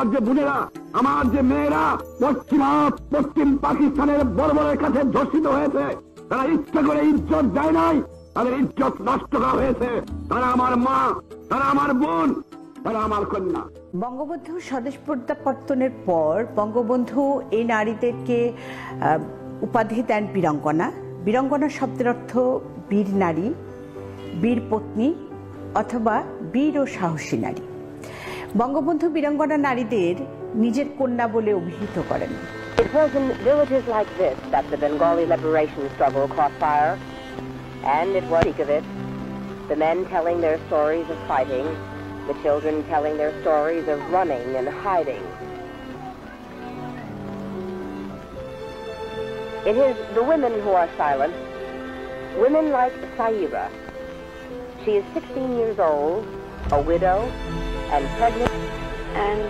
আমার যে বোনেরা, আমার যে মেয়েরা পশ্চিম পাকিস্তানের বর্বরের কাছে ধর্ষিত হয়েছে, তারা ইচ্ছা করে ইজ্জত দেয় নাই, তাদের ইজ্জত নষ্ট করা হয়েছে। তারা আমার মা, তারা আমার বোন, তারা আমার কন্যা। বঙ্গবন্ধু স্বদেশ প্রত্যাবর্তনের পর বঙ্গবন্ধু এই নারীদেরকে উপাধি দেন বীরাঙ্গনা। বীরাঙ্গনা শব্দের অর্থ বীর নারী, বীর পত্নী অথবা বীর ও সাহসী নারী। বঙ্গবন্ধু বীরাঙ্গনা নারীদের নিজের কন্যা বলে অভিহিত করেন। It was in villages like this that the Bengali liberation struggle caught fire, and it was of it, the men telling their stories of fighting, the children telling their stories of running and hiding. It is the women who are silent, women like Saira. She is 16 years old, a widow, and pregnant, and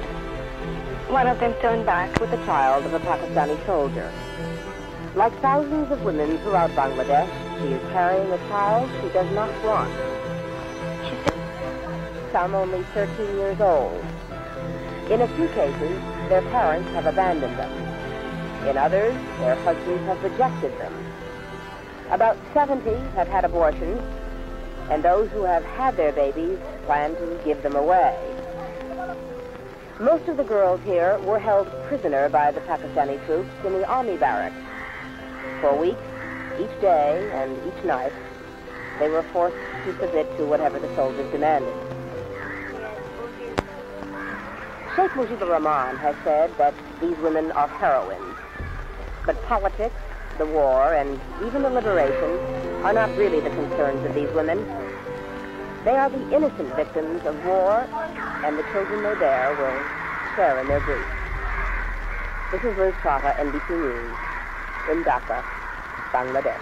one of them turned back with the child of a Pakistani soldier. Like thousands of women throughout Bangladesh, she is carrying a child she does not want. Some only 13 years old. In a few cases, their parents have abandoned them. In others, their husbands have rejected them. About 70 have had abortions, and those who have had their babies plan to give them away. Most of the girls here were held prisoner by the Pakistani troops in the army barracks. For weeks, each day and each night, they were forced to submit to whatever the soldiers demanded. Sheikh Mujibur Rahman has said that these women are heroines. But politics, the war, and even the liberation are not really the concerns of these women. They are the innocent victims of war, and the children they bear will share in their grief. This is Liz Chaka, NBC News, in Dhaka, Bangladesh.